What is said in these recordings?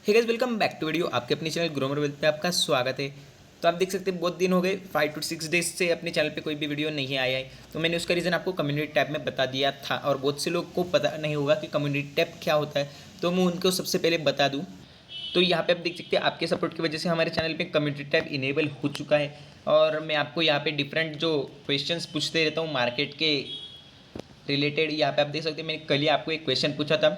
Hey guys, welcome back to video. आपके अपने channel Gromor wealth पे आपका स्वागत है। तो आप देख सकते हैं बहुत दिन हो गए, 5 to 6 डेज से अपने चैनल पे कोई भी वीडियो नहीं आया है। तो मैंने उसका रीज़न आपको कम्युनिटी टैब में बता दिया था और बहुत से लोग को पता नहीं होगा कि कम्युनिटी टैब क्या होता है, तो मैं उनको सबसे पहले बता दूँ। तो यहाँ पे आप देख सकते हैं आपके सपोर्ट की वजह से हमारे चैनल पे कम्युनिटी टैब इनेबल हो चुका है और मैं आपको यहाँ पे डिफरेंट जो क्वेश्चंस पूछते रहता हूँ मार्केट के रिलेटेड। यहाँ पे आप देख सकते हैं मैंने कल ही आपको एक क्वेश्चन पूछा था,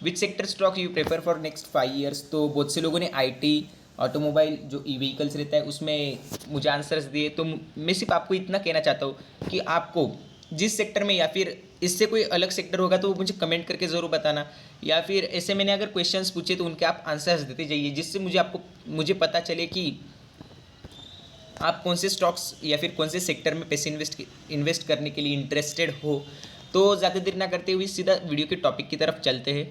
which sector stock you prefer for next 5 years. तो बहुत से लोगों ने आईटी, ऑटोमोबाइल जो ई व्हीकल्स रहता है उसमें मुझे आंसर्स दिए। तो मैं सिर्फ आपको इतना कहना चाहता हूँ कि आपको जिस सेक्टर में या फिर इससे कोई अलग सेक्टर होगा तो मुझे कमेंट करके ज़रूर बताना, या फिर ऐसे मैंने अगर क्वेश्चंस पूछे तो उनके आप आंसर्स देते जाइए, जिससे मुझे पता चले कि आप कौन से स्टॉक्स या फिर कौन से सेक्टर में पैसे इन्वेस्ट करने के लिए इंटरेस्टेड हो। तो ज़्यादा देर ना करते हुए सीधा वीडियो के टॉपिक की तरफ चलते हैं।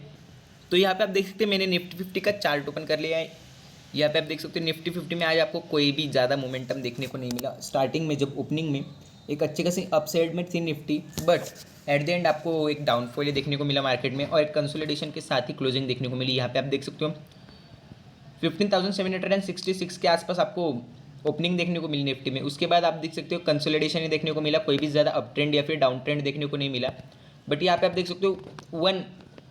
तो यहाँ पे आप देख सकते हैं मैंने निफ्टी 50 का चार्ट ओपन कर लिया है। यहाँ पे आप देख सकते हैं निफ्टी 50 में आज आपको कोई भी ज़्यादा मोमेंटम देखने को नहीं मिला। स्टार्टिंग में जब ओपनिंग में एक अच्छे खासी अपसाइड में थी Nifty, but at the end आपको एक डाउनफॉल देखने को मिला मार्केट में और एक कंसोलिडेशन के साथ ही क्लोजिंग देखने को मिली। यहाँ पे आप देख सकते हो 15,766 के आसपास आपको ओपनिंग देखने को मिली निफ्टी में। उसके बाद आप देख सकते हो कंसोलिडेशन ही देखने को मिला, कोई भी ज़्यादा अप ट्रेंड या फिर डाउन ट्रेंड देखने को नहीं मिला। बट यहाँ पे आप देख सकते हो 1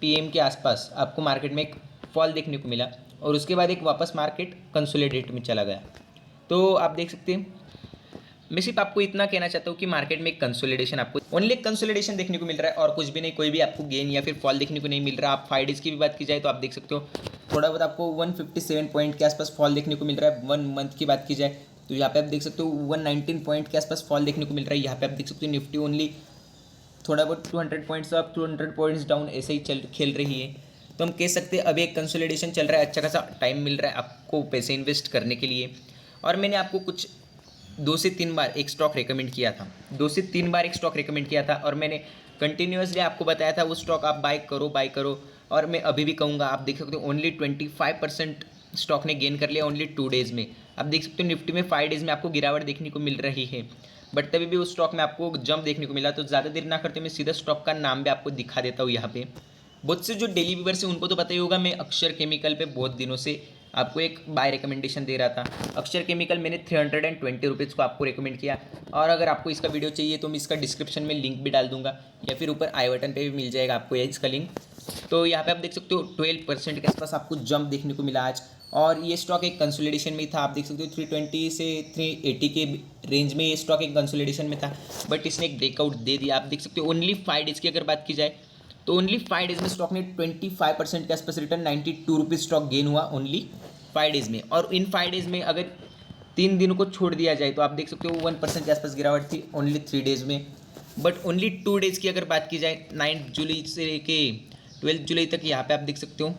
PM के आसपास आपको मार्केट में एक फॉल देखने को मिला और उसके बाद एक वापस मार्केट कंसोलिडेट में चला गया। तो आप देख सकते हैं मैं सिर्फ आपको इतना कहना चाहता हूँ कि मार्केट में एक कंसोलिडेशन, आपको ओनली कंसोलिडेशन देखने को मिल रहा है और कुछ भी नहीं, कोई भी आपको गेन या फिर फॉल देखने को नहीं मिल रहा। आप 5 डेज़ की भी बात की जाए तो आप देख सकते हो थोड़ा बहुत आपको 157 पॉइंट के आसपास फॉल देखने को मिल रहा है। 1 मंथ की बात की जाए तो यहाँ पे आप देख सकते हो 119 पॉइंट के आसपास फॉल देखने को मिल रहा है। यहाँ पे आप देख सकते हो निफ्टी ओनली थोड़ा बहुत 200 पॉइंट्स अप 200 पॉइंट्स डाउन ऐसे ही खेल रही है। तो हम कह सकते हैं अभी एक कंसोलिडेशन चल रहा है, अच्छा खासा टाइम मिल रहा है आपको पैसे इन्वेस्ट करने के लिए। और मैंने आपको कुछ 2 से 3 बार एक स्टॉक रेकमेंड किया था, 2 से 3 बार एक स्टॉक रेकमेंड किया था और मैंने कंटिन्यूसली आपको बताया था वो स्टॉक आप बाय करो। और मैं अभी भी कहूँगा, आप देख सकते हो ओनली 25% स्टॉक ने गेन कर लिया ओनली 2 डेज़ में। आप देख सकते हो निफ्टी में 5 डेज़ में आपको गिरावट देखने को मिल रही है, बट तभी भी उस स्टॉक में आपको जंप देखने को मिला। तो ज़्यादा देर ना करते मैं सीधा स्टॉक का नाम भी आपको दिखा देता हूँ। यहाँ पे बहुत से जो डेली व्यूअर्स हैं उनको तो पता ही होगा, मैं अक्षर केमिकल पे बहुत दिनों से आपको एक बाय रिकमेंडेशन दे रहा था। अक्षर केमिकल मैंने 320 रुपीज़ को आपको रिकमेंड किया और अगर आपको इसका वीडियो चाहिए तो मैं इसका डिस्क्रिप्शन में लिंक भी डाल दूंगा या फिर ऊपर आई बटन पे भी मिल जाएगा आपको इसका लिंक। तो यहाँ पे आप देख सकते हो 12% के आसपास आपको जंप देखने को मिला आज और ये स्टॉक एक कंसोलिडेशन में था। आप देख सकते हो 320 से 380 के रेंज में ये स्टॉक एक कंसोलिडेशन में था, बट इसने एक ब्रेकआउट दे दिया। आप देख सकते हो ओनली 5 डेज़ की अगर बात की जाए तो ओनली 5 डेज़ में स्टॉक ने 25% के आसपास रिटर्न 92 रुपीज़ स्टॉक गेन हुआ ओनली 5 डेज़ में। और इन 5 डेज़ में अगर 3 दिनों को छोड़ दिया जाए तो आप देख सकते हो 1% के आसपास गिरावट थी ओनली 3 डेज़ में। बट ओनली 2 डेज़ की अगर बात की जाए 9 जुलाई से लेके 12 जुलाई तक, यहाँ पे आप देख सकते हो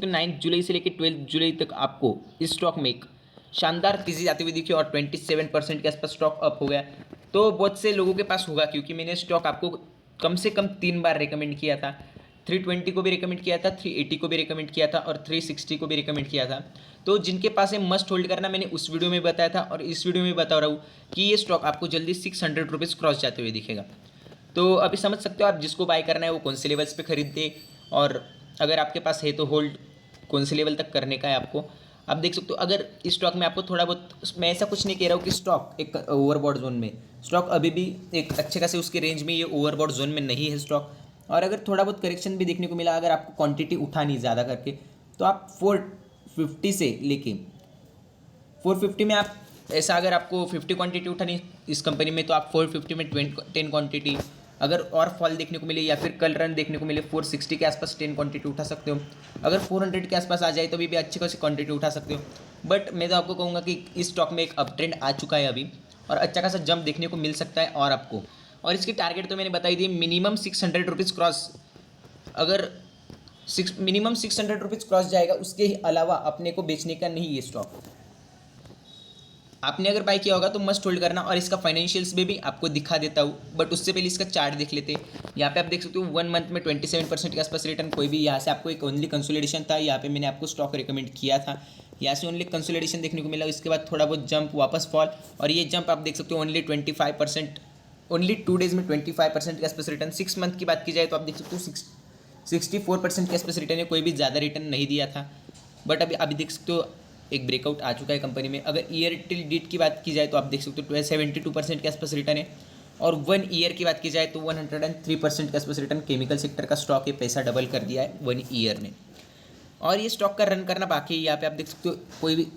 9 जुलाई से लेकर 12 जुलाई तक आपको इस स्टॉक में एक शानदार तेज़ी आती हुई दिखी और 27% के आसपास स्टॉक अप हो गया। तो बहुत से लोगों के पास होगा क्योंकि मैंने स्टॉक आपको कम से कम 3 बार रिकमेंड किया था। 320 को भी रिकमेंड किया था, 380 को भी रिकमेंड किया था और 360 को भी रिकमेंड किया था। तो जिनके पास है मस्ट होल्ड करना, मैंने उस वीडियो में बताया था और इस वीडियो में बता रहा हूँ कि ये स्टॉक आपको जल्दी 600 रुपीज़ क्रॉस जाते हुए दिखेगा। तो अभी समझ सकते हो आप जिसको बाय करना है वो कौन से लेवल्स पे खरीदते, और अगर आपके पास है तो होल्ड कौन से लेवल तक करने का है आपको। आप देख सकते हो अगर इस स्टॉक में आपको थोड़ा बहुत, मैं ऐसा कुछ नहीं कह रहा हूँ कि स्टॉक एक ओवरबॉट जोन में, स्टॉक अभी भी एक अच्छे खासे उसके रेंज में, ये ओवरबॉट जोन में नहीं है स्टॉक। और अगर थोड़ा बहुत करेक्शन भी देखने को मिला, अगर आपको क्वांटिटी उठानी ज़्यादा करके तो आप 450 से लेके 450 में आप ऐसा, अगर आपको 50 क्वांटिटी उठानी इस कंपनी में तो आप 450 में 10 क्वांटिटी, अगर और फॉल देखने को मिले या फिर कल रन देखने को मिले 460 के आसपास 10 क्वांटिटी उठा सकते हो। अगर 400 के आसपास आ जाए तो भी अच्छी खासी क्वांटिटी उठा सकते हो। बट मैं तो आपको कहूँगा कि इस स्टॉक में एक अप ट्रेंड आ चुका है अभी और अच्छा खासा जंप देखने को मिल सकता है और आपको, और इसकी टारगेट तो मैंने बताई दी, मिनिमम 600 रुपीज़ क्रॉस। अगर मिनिमम 600 रुपीज़ क्रॉस जाएगा, उसके ही अलावा अपने को बेचने का नहीं ये स्टॉक। आपने अगर बाय किया होगा तो मस्ट होल्ड करना और इसका फाइनेंशियल्स में भी आपको दिखा देता हूँ, बट उससे पहले इसका चार्ट देख लेते हैं। यहाँ पे आप देख सकते हो 1 मंथ में 27% के आसपास रिटर्न, कोई भी यहाँ से आपको एक ओनली कंसोलिडेशन था, यहाँ पे मैंने आपको स्टॉक रिकमेंड किया था, यहाँ से ओनली कंसोलिडेशन देखने को मिला। उसके बाद थोड़ा बहुत जंप, वापस फॉल, और ये जंप आप देख सकते हो ओनली 25%, ओनली 2 डेज़ में 25% के आसपास रिटर्न। 6 मंथ की बात की जाए तो आप देख सकते हो 64% के आसपास रिटर्न है, कोई भी ज़्यादा रिटर्न नहीं दिया था। बट अभी देख सकते हो एक ब्रेकआउट आ चुका है कंपनी में। अगर ईयर टिल डेट की बात की जाए तो आप देख सकते हो 72% के आसपास रिटर्न है, और 1 ईयर की बात की जाए तो 103% के आसपास रिटर्न। केमिकल सेक्टर का स्टॉक है, पैसा डबल कर दिया है 1 ईयर ने, और ये स्टॉक का रन करना बाकी है। यहाँ पे आप देख सकते हो कोई भी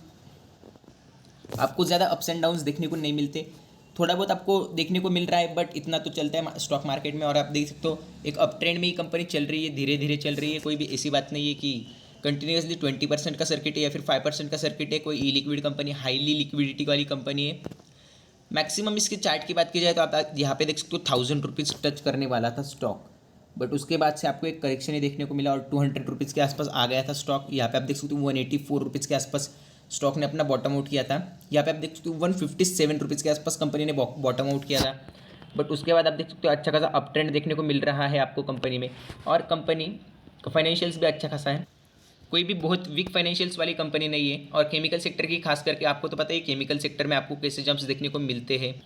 आपको ज़्यादा अप्स एंड डाउन्स देखने को नहीं मिलते, थोड़ा बहुत आपको देखने को मिल रहा है, बट इतना तो चलता है स्टॉक मार्केट में। और आप देख सकते हो एक अप ट्रेंड में ही कंपनी चल रही है, धीरे धीरे चल रही है। कोई भी ऐसी बात नहीं है कि कंटिन्यूसली 20% का सर्किट है या फिर 5% का सर्किट है। कोई ई लिक्विड कंपनी, हाईली लिक्विडिटी वाली कंपनी है। मैक्सिमम इसके चार्ट की बात की जाए तो आप यहाँ पे देख सकते हो 1000 रुपीज़ टच करने वाला था स्टॉक, बट उसके बाद से आपको एक करेक्शन ही देखने को मिला और 200 रुपीज़ के आसपास आ गया था स्टॉक। यहाँ पे आप देख सकते हो 184 रुपीज़ के आसपास स्टॉक ने अपना बॉटम आउट किया था। यहाँ पे आप देख सकते हो 157 रुपीज़ के आसपास कंपनी ने बॉटम आउट किया था, बट उसके बाद आप देख सकते हो अच्छा खासा अप ट्रेंड देखने को मिल रहा है आपको कंपनी में, और कंपनी का फाइनेंशियल्स भी अच्छा खासा है। कोई भी बहुत वीक फाइनेंशियल्स वाली कंपनी नहीं है। और केमिकल सेक्टर की खास करके आपको तो पता ही केमिकल सेक्टर में आपको कैसे जंप्स देखने को मिलते हैं।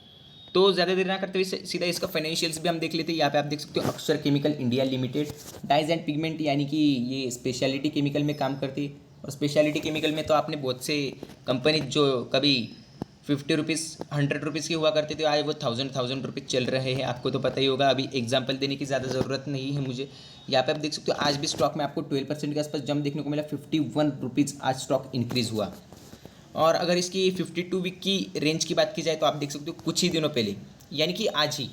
तो ज़्यादा देर ना करते हुए सीधा इसका फाइनेंशियल्स भी हम देख लेते हैं। यहाँ पे आप देख सकते हो Akshar chemical India limited dyes and pigment, यानी कि ये स्पेशलिटी केमिकल में काम करती है। और स्पेशलिटी केमिकल में तो आपने बहुत से कंपनी जो कभी 50 रुपीज़ 100 रुपीज़ की हुआ करते थे, आज वो 1000 रुपीज़ चल रहे हैं। आपको तो पता ही होगा, अभी एग्जांपल देने की ज़्यादा ज़रूरत नहीं है मुझे। यहाँ पे आप देख सकते हो आज भी स्टॉक में आपको 12% के आसपास जंप देखने को मिला, 51 रुपीज़ आज स्टॉक इंक्रीज़ हुआ। और अगर इसकी 52 वीक की रेंज की बात की जाए तो आप देख सकते हो कुछ ही दिनों पहले, यानी कि आज ही,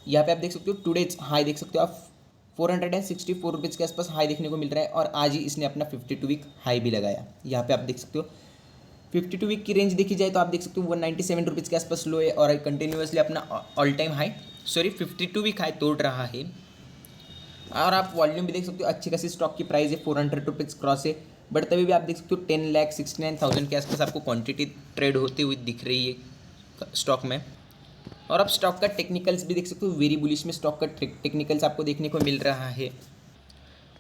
यहाँ पे आप देख सकते हो टुडेज हाई देख सकते हो आप 464 रुपीज़ के आसपास हाई देखने को मिल रहा है, और आज ही इसने अपना 52 वीक हाई भी लगाया। यहाँ पे आप देख सकते हो 52 वीक की रेंज देखी जाए तो आप देख सकते हो 197 रुपीज़ के आसपास लो है, और कंटिन्यूसली अपना all time high 52 week high तोड़ रहा है। और आप वॉल्यूम भी देख सकते हो अच्छी खासी स्टॉक की प्राइस है, 400 रुपीज़ क्रॉस है, बट तभी भी आप देख सकते हो 10,69,000 के आसपास आपको क्वांटिटी ट्रेड होती हुई दिख रही है स्टॉक में। और आप स्टॉक का टेक्निकल्स भी देख सकते हो, वेरी बुलिश में स्टॉक का टेक्निकल्स आपको देखने को मिल रहा है।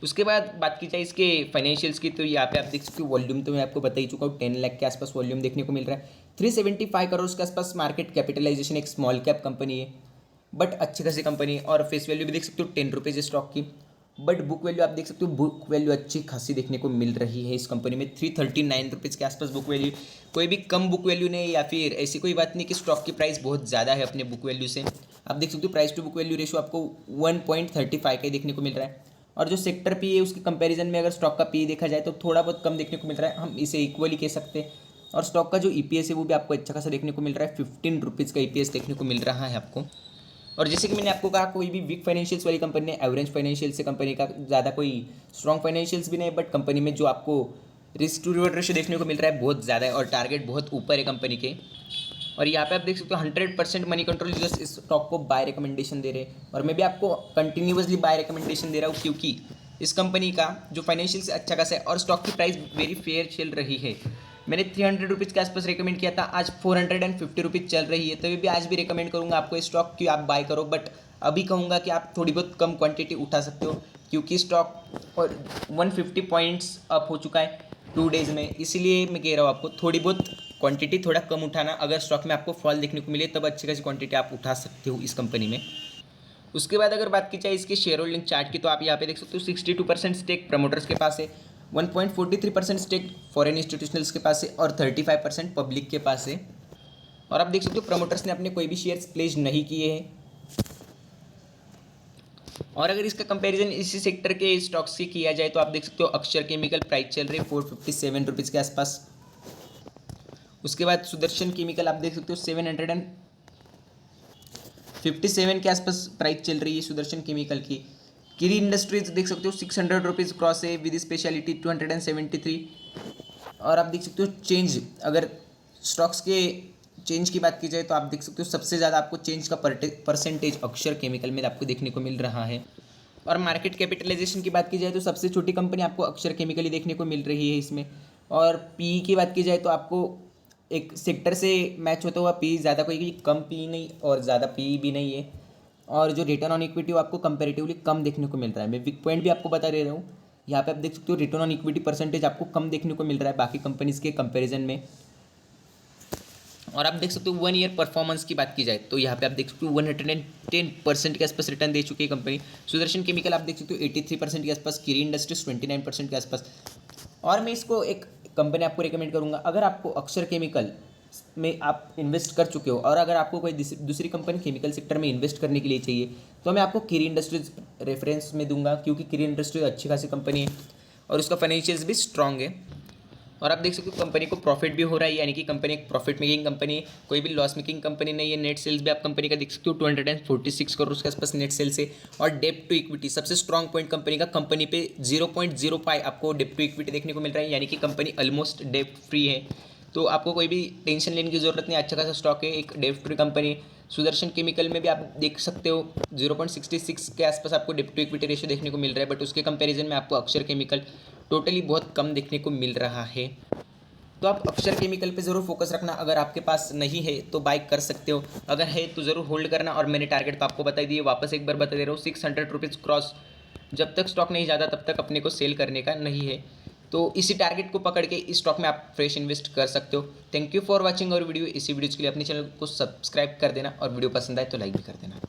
उसके बाद बात की जाए इसके फाइनेंशियल्स की, तो यहाँ पे आप देख सकते हो वॉल्यूम तो मैं आपको बता ही चुका हूँ, 10 लाख के आसपास वॉल्यूम देखने को मिल रहा है। 375 करोड़ के आसपास मार्केट कैपिटलाइजेशन, एक स्मॉल कैप कंपनी है, बट अच्छी खासी कंपनी है। और फेस वैल्यू भी देख सकते हो 10 रुपीज़ स्टॉक की, बट बुक वैल्यू आप देख सकते हो, बुक वैल्यू अच्छी खासी देखने को मिल रही है इस कंपनी में, 339 रुपीज़ के आसपास बुक वैल्यू। कोई भी कम बुक वैल्यू नहीं, या फिर ऐसी कोई बात नहीं कि स्टॉक की प्राइस बहुत ज़्यादा है अपने बुक वैल्यू से। आप देख सकते हो price to book value ratio आपको 1.35 का ही देखने को मिल रहा है। और जो सेक्टर पी है उसके कंपैरिजन में अगर स्टॉक का पी देखा जाए तो थोड़ा बहुत कम देखने को मिल रहा है, हम इसे इक्वली कह सकते हैं। और स्टॉक का जो ईपीएस है वो भी आपको अच्छा खासा देखने को मिल रहा है, 15 रुपीज़ का ईपीएस देखने को मिल रहा है आपको। और जैसे कि मैंने आपको कहा, कोई भी वीक फाइनेंशियल्स वाली कंपनी है, एवरेज फाइनेंशियल से कंपनी का ज़्यादा कोई स्ट्रॉन्ग फाइनेंशियल्स भी नहीं, बट कंपनी में जो आपको रिस्क टू रिवॉर्ड रेशियो देखने को मिल रहा है बहुत ज़्यादा है, और टारगेट बहुत ऊपर है कंपनी के। और यहाँ पे आप देख सकते हो 100% मनी कंट्रोल यूजर्स इस स्टॉक को बाय रिकमेंडेशन दे रहे हैं, और मैं भी आपको कंटिन्यूसली बाय रिकमेंडेशन दे रहा हूँ, क्योंकि इस कंपनी का जो फाइनेंशियल से अच्छा खासा है और स्टॉक की प्राइस वेरी फेयर चल रही है। मैंने 300 रुपीज़ के आसपास रिकमेंड किया था, आज 450 रुपीज़ चल रही है, तभी भी आज भी रिकमेंड करूँगा आपको इस स्टॉक की आप बाय करो। बट अभी कहूँगा कि आप थोड़ी बहुत कम क्वांटिटी उठा सकते हो, क्योंकि स्टॉक और 150 पॉइंट्स अप हो चुका है 2 डेज़ में, इसलिए मैं कह रहा हूँ आपको थोड़ी बहुत क्वांटिटी थोड़ा कम उठाना। अगर स्टॉक में आपको फॉल देखने को मिले तब अच्छी खासी क्वांटिटी आप उठा सकते हो इस कंपनी में। उसके बाद अगर बात की जाए इसके शेयर होल्डिंग चार्ट की, तो आप यहाँ पे देख सकते हो 62% स्टेक प्रमोटर्स के पास है, 1.43% स्टेक फॉरेन इंस्टीट्यूशनल्स के पास है, और 35% पब्लिक के पास है। और आप देख सकते हो प्रमोटर्स ने अपने कोई भी शेयर्स प्लेज नहीं किए हैं। और अगर इसका कंपैरिजन इसी सेक्टर के स्टॉक्स से किया जाए तो आप देख सकते हो अक्षर केमिकल प्राइस चल रही है 457 रुपीज़ के आसपास। उसके बाद सुदर्शन केमिकल आप देख सकते हो 757 के आसपास प्राइस चल रही है सुदर्शन केमिकल की। किरी इंडस्ट्रीज देख सकते हो 600 रुपीज़ क्रॉस है, विद स्पेशलिटी 273। और आप देख सकते हो चेंज, अगर स्टॉक्स के चेंज की बात की जाए तो आप देख सकते हो सबसे ज़्यादा आपको चेंज का परसेंटेज अक्षर केमिकल में आपको देखने को मिल रहा है। और मार्केट कैपिटलाइजेशन की बात की जाए तो सबसे छोटी कंपनी आपको अक्षर केमिकल ही देखने को मिल रही है इसमें। और पी की बात की जाए तो आपको एक सेक्टर से मैच होता हुआ पी ज़्यादा, कोई कम पी नहीं और ज़्यादा पी भी नहीं है। और जो रिटर्न ऑन इक्विटी वो आपको कंपैरेटिवली कम देखने को मिल रहा है। मैं वीक पॉइंट भी आपको बता दे रहा हूँ, यहाँ पे आप देख सकते हो रिटर्न ऑन इक्विटी परसेंटेज आपको कम देखने को मिल रहा है बाकी कंपनीज़ के कंपैरिजन में। और आप देख सकते हो 1 ईयर परफॉर्मेंस की बात की जाए तो यहाँ पे आप देख सकते हो 110% के आसपास रिटर्न दे चुकी है कंपनी। सुदर्शन केमिकल आप देख सकते हो 83% के आसपास, किरी इंडस्ट्रीज 29% के आसपास, और मैं इसको एक कंपनी आपको रिकमेंड करूँगा, अगर आपको अक्षर केमिकल में आप इन्वेस्ट कर चुके हो और अगर आपको कोई दूसरी कंपनी केमिकल सेक्टर में इन्वेस्ट करने के लिए चाहिए तो मैं आपको किरी इंडस्ट्रीज रेफरेंस में दूंगा, क्योंकि किरी इंडस्ट्रीज अच्छी खासी कंपनी है और उसका फाइनेंशियल्स भी स्ट्रांग है। और आप देख सकते हो कंपनी को प्रॉफिट भी हो रहा है, यानी कि कंपनी एक प्रॉफिट मेकिंग कंपनी है, कोई भी लॉस मेकिंग कंपनी नहीं है। नेट सेल्स भी आप कंपनी का देख सकते हो 246 करोड़ उसके आसपास नेट सेल्स है। और डेप टू इक्विटी सबसे स्ट्रॉन्ग पॉइंट कंपनी का, कंपनी पे 0.05 आपको डेप टू इक्विटी देखने को मिल रहा है, यानी कि कंपनी ऑलमोस्ट डेप फ्री है। तो आपको कोई भी टेंशन लेने की जरूरत नहीं, अच्छा खासा स्टॉक है, एक debt free company. Sudarshan chemical में भी आप देख सकते हो 0.66 के आसपास आपको डेप टू इक्विटी रेशियो देखने को मिल रहा है, बट उसके कंपैरिजन में आपको अक्षर केमिकल टोटली बहुत कम देखने को मिल रहा है। तो आप अक्षर केमिकल पे ज़रूर फोकस रखना, अगर आपके पास नहीं है तो बाय कर सकते हो, अगर है तो ज़रूर होल्ड करना। और मैंने टारगेट तो आपको बता दिए, वापस एक बार बता दे रहा हूँ, 600 रुपीज़ क्रॉस जब तक स्टॉक नहीं जाता तब तक अपने को सेल करने का नहीं है। तो इसी टारगेट को पकड़ के इस स्टॉक में आप फ्रेश इन्वेस्ट कर सकते हो। थैंक यू फॉर वॉचिंग और वीडियो। इसी वीडियोज़ के लिए अपने चैनल को सब्सक्राइब कर देना और वीडियो पसंद आए तो लाइक भी कर देना।